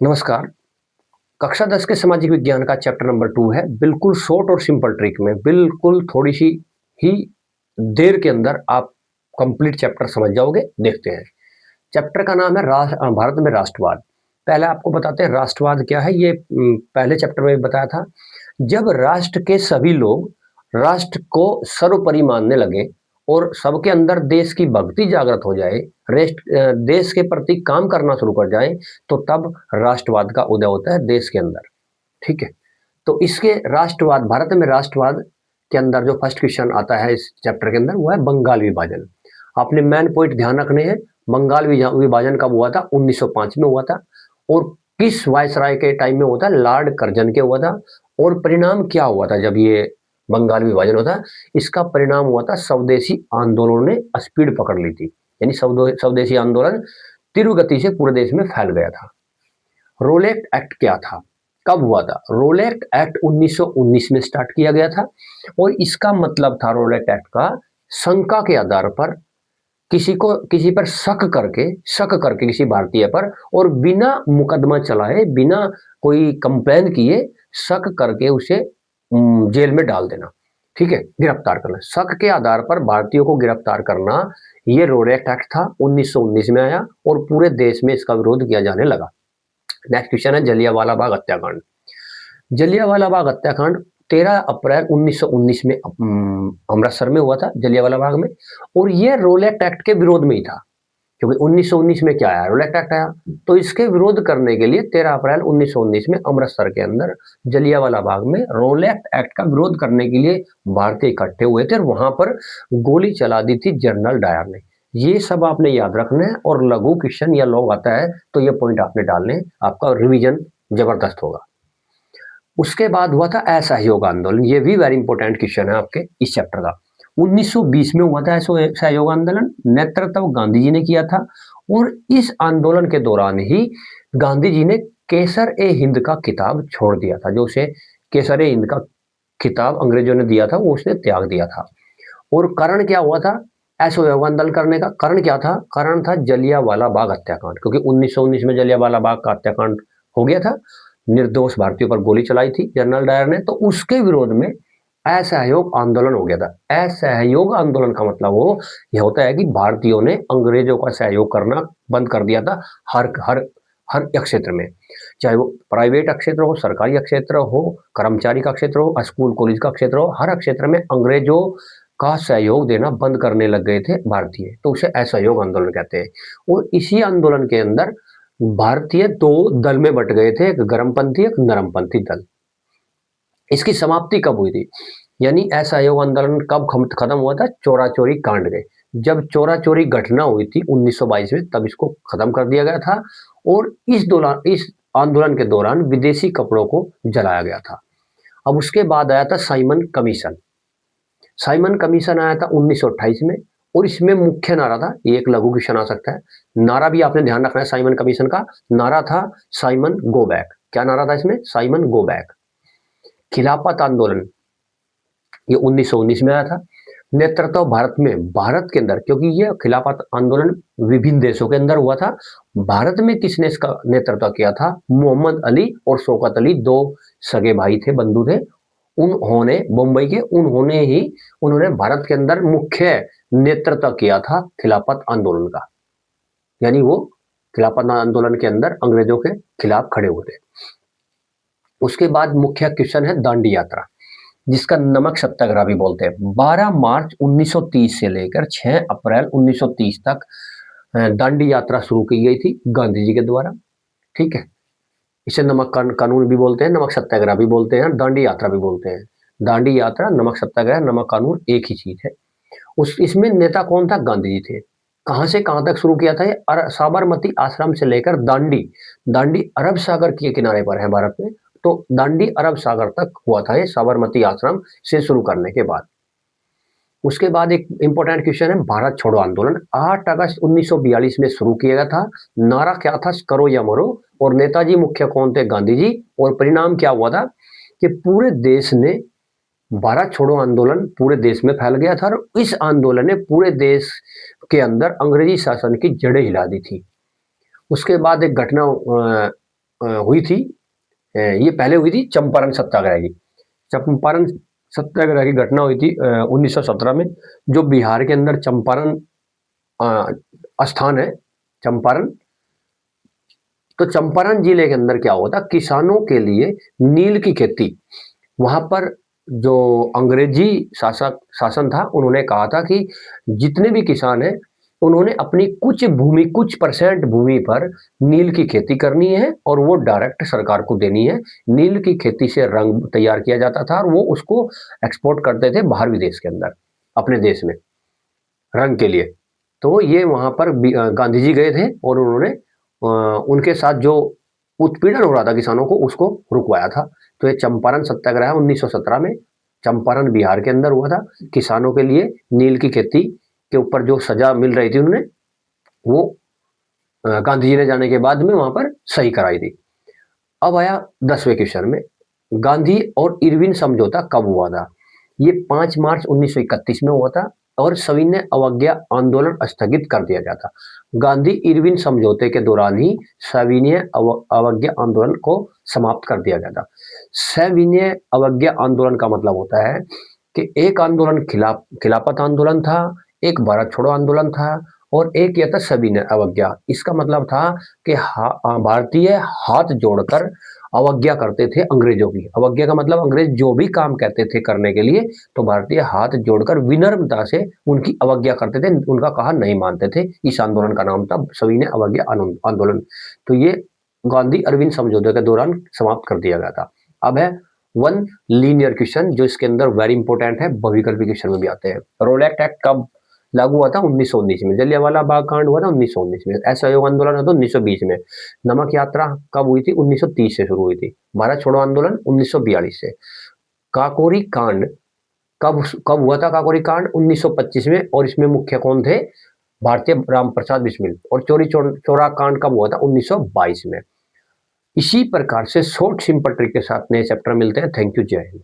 नमस्कार। कक्षा 10 के सामाजिक विज्ञान का चैप्टर नंबर 2 है। बिल्कुल शॉर्ट और सिंपल ट्रिक में बिल्कुल थोड़ी-सी ही देर के अंदर आप कंप्लीट चैप्टर समझ जाओगे। देखते हैं। चैप्टर का नाम है भारत में राष्ट्रवाद। पहले आपको बताते हैं राष्ट्रवाद क्या है। ये पहले चैप्टर में भी बताया था। जब राष्ट्र के सभी लोग राष्ट्र को सर्वोपरि मानने लगे और सबके अंदर देश की भक्ति जागृत हो जाए, देश के प्रति काम करना शुरू कर जाए, तो तब राष्ट्रवाद का उदय होता है देश के अंदर। ठीक है। तो इसके राष्ट्रवाद, भारत में राष्ट्रवाद के अंदर जो फर्स्ट क्वेश्चन आता है इस चैप्टर के अंदर, वो है बंगाल विभाजन। आपने मेन पॉइंट ध्यान रखने हैं। बंगाल विभाजन कब हुआ था? 1905 में हुआ था। और किस वायसराय के टाइम में हुआ था? लॉर्ड कर्जन के हुआ था। और परिणाम क्या हुआ था जब ये बंगाल विभाजन होता? इसका परिणाम हुआ था स्वदेशी आंदोलन ने स्पीड पकड़ ली थी। यानी स्वदेशी आंदोलन तीव्र गति से पूरे देश में फैल गया था। रोलेट एक्ट क्या था? कब हुआ था? रोलेट एक्ट 1919 में स्टार्ट किया गया था। और इसका मतलब था रोलेट एक्ट का, शंका के आधार पर किसी पर शक करके किसी भारतीय पर, और बिना मुकदमा चलाए, बिना कोई कंप्लेन किए, शक करके उसे जेल में डाल देना। ठीक है, गिरफ्तार करना, शक के आधार पर भारतीयों को गिरफ्तार करना, ये रोलेट एक्ट था। 1919 में आया और पूरे देश में इसका विरोध किया जाने लगा। नेक्स्ट क्वेश्चन है जलियांवाला बाग हत्याकांड। जलियांवाला बाग हत्याकांड 13 अप्रैल 1919 में अमृतसर में हुआ था, जलियांवाला बाग में। और ये रोलेट एक्ट के विरोध में ही था, क्योंकि 1919 में क्या आया? रोलेट एक्ट आया। तो इसके विरोध करने के लिए 13 अप्रैल 1919 में अमृतसर के अंदर जलियांवाला बाग में रोलेट एक्ट का विरोध करने के लिए भारतीय इकट्ठे हुए थे और वहां पर गोली चला दी थी जनरल डायर ने। ये सब आपने याद रखना है, और लघु क्वेश्चन या लॉग आता है तो ये पॉइंट आपने डालने हैं, आपका रिवीजन जबरदस्त होगा। उसके बाद हुआ था असहयोग आंदोलन। ये भी वेरी इंपॉर्टेंट क्वेश्चन है आपके इस चैप्टर का। 1920 में हुआ था असहयोग आंदोलन। नेतृत्व गांधी जी ने किया था। और इस आंदोलन के दौरान ही गांधी जी ने केसर ए हिंद का खिताब छोड़ दिया था। जो उसे केसर ए हिंद का खिताब अंग्रेजों ने दिया था, वो उसने त्याग दिया था। और कारण क्या हुआ था असहयोग आंदोलन करने का? कारण क्या था? कारण था जलियांवाला बाग हत्याकांड, क्योंकि 1919 में जलियांवाला बाग का हत्याकांड हो गया था। निर्दोष भारतीयों पर गोली चलाई थी जनरल डायर ने, तो उसके विरोध में असहयोग आंदोलन हो गया था। असहयोग आंदोलन का मतलब वो यह होता है कि भारतीयों ने अंग्रेजों का सहयोग करना बंद कर दिया था। हर हर हर एक क्षेत्र में, चाहे वो प्राइवेट क्षेत्र हो, सरकारी क्षेत्र हो, कर्मचारी का क्षेत्र हो, स्कूल कॉलेज का क्षेत्र हो, हर क्षेत्र में अंग्रेजों का सहयोग देना बंद करने लग गए थे भारतीय, तो उसे असहयोग आंदोलन कहते हैं। और इसी आंदोलन के अंदर भारतीय दो दल में बट गए थे, एक गर्मपंथी, एक नरमपंथी दल। इसकी समाप्ति कब हुई थी? यानी असहयोग आंदोलन कब खत्म हुआ था? चोरा चोरी कांड गए, जब चोरा चोरी घटना हुई थी 1922 में, तब इसको खत्म कर दिया गया था। और इस आंदोलन के दौरान विदेशी कपड़ों को जलाया गया था। अब उसके बाद आया था साइमन कमीशन। साइमन कमीशन आया था 1928 में। और इसमें मुख्य नारा था, एक लघु क्वेश्चन आ सकता है, नारा भी आपने ध्यान रखना है। साइमन कमीशन का नारा था साइमन गो बैक। क्या नारा था इसमें? Simon go back. खिलाफत आंदोलन, ये 1919 में आया था। नेतृत्व भारत के अंदर, क्योंकि ये खिलाफत आंदोलन विभिन्न देशों के अंदर हुआ था, भारत में किसने इसका नेतृत्व किया था? मोहम्मद अली और शौकत अली, दो सगे भाई थे, बंधु थे। उन्होंने मुंबई के, उन्होंने भारत के अंदर मुख्य नेतृत्व किया था खिलाफत आंदोलन का। यानी वो खिलाफत आंदोलन के अंदर अंग्रेजों के खिलाफ खड़े हुए थे। उसके बाद मुख्य क्वेश्चन है दांडी यात्रा, जिसका नमक सत्याग्रह भी बोलते हैं। 12 मार्च 1930 से लेकर 6 अप्रैल 1930 तक दांडी यात्रा शुरू की गई थी गांधी जी के द्वारा। ठीक है, इसे नमक कानून भी बोलते हैं, नमक सत्याग्रह भी बोलते हैं, दांडी यात्रा भी बोलते हैं। दांडी यात्रा, नमक सत्याग्रह, नमक कानून एक ही चीज है। इसमें नेता कौन था? गांधी जी थे। कहां से कहां तक शुरू किया था? साबरमती आश्रम से लेकर दांडी, दांडी अरब सागर के किनारे पर है भारत में, तो दांडी अरब सागर तक हुआ था ये साबरमती आश्रम से शुरू करने के बाद। उसके बाद एक इंपॉर्टेंट क्वेश्चन है भारत छोड़ो आंदोलन। 8 अगस्त 1942 में शुरू किया गया था। नारा क्या था? करो या मरो। और नेताजी मुख्य कौन थे? गांधी जी। और परिणाम क्या हुआ था कि पूरे देश ने भारत छोड़ो आंदोलन पूरे देश में फैल गया था, और इस आंदोलन ने पूरे देश के अंदर अंग्रेजी शासन की जड़ें हिला दी थी। उसके बाद एक घटना हुई थी, ये पहले हुई थी चंपारण सत्याग्रह की। चंपारण सत्याग्रह की घटना हुई थी 1917 में, जो बिहार के अंदर चंपारण स्थान है, चंपारण। तो चंपारण जिले के अंदर क्या हुआ था, किसानों के लिए नील की खेती, वहां पर जो अंग्रेजी शासन था, उन्होंने कहा था कि जितने भी किसान हैं उन्होंने अपनी कुछ परसेंट भूमि पर नील की खेती करनी है और वो डायरेक्ट सरकार को देनी है। नील की खेती से रंग तैयार किया जाता था और वो उसको एक्सपोर्ट करते थे बाहर विदेश के अंदर, अपने देश में रंग के लिए। तो ये वहां पर गांधी जी गए थे और उन्होंने उनके साथ जो उत्पीड़न हो रहा था किसानों को, उसको रुकवाया था। तो ये चंपारण सत्याग्रह 1917 में चंपारण बिहार के अंदर हुआ था। किसानों के लिए नील की खेती के ऊपर जो सजा मिल रही थी उन्हें, वो गांधी जी ने जाने के बाद में वहां पर सही कराई थी। अब आया 10वें क्वेश्चन में, गांधी और इरविन समझौता कब हुआ था? ये 5 मार्च 1931 में हुआ था और सविनय अवज्ञा आंदोलन स्थगित कर दिया गया था। गांधी इरविन समझौते के दौरान ही सविनय अवज्ञा आंदोलन को समाप्त कर दिया गया था। सविनय अवज्ञा आंदोलन का मतलब होता है कि एक आंदोलन खिलाफत आंदोलन था, एक भारत छोड़ो आंदोलन था और एक यह था सविनय अवज्ञा। इसका मतलब था कि भारतीय हाथ जोड़कर अवज्ञा करते थे अंग्रेजों की। अवज्ञा का मतलब अंग्रेज जो भी काम कहते थे करने के लिए, तो भारतीय हाथ जोड़कर विनम्रता से उनकी अवज्ञा करते थे, उनका कहा नहीं मानते थे। इस आंदोलन का नाम था सविनय अवज्ञा आंदोलन। तो ये गांधी अरविंद समझौते के दौरान समाप्त कर दिया गया था। अब है वन लीनियर क्वेश्चन, जो इसके अंदर वेरी इंपॉर्टेंट है, बहुविकल्पी क्वेश्चन में भी आते हैं। रोलैक्ट एक्ट कब लागू हुआ था? 1919 में। जलियांवाला बाग कांड हुआ था 1919 में। असहयोग आंदोलन हुआ था 1920 में। नमक यात्रा कब हुई थी? 1930 से शुरू हुई थी। भारत छोड़ो आंदोलन 1942 से। काकोरी कांड कब कब हुआ था? काकोरी कांड 1925 में, और इसमें मुख्य कौन थे? भारतीय राम प्रसाद बिस्मिल। और चोरी चोरा कांड कब हुआ था? 1922 में। इसी प्रकार से शॉर्ट सिंपल ट्रिक के साथ नए चैप्टर मिलते हैं। थैंक यू, जय हिंद।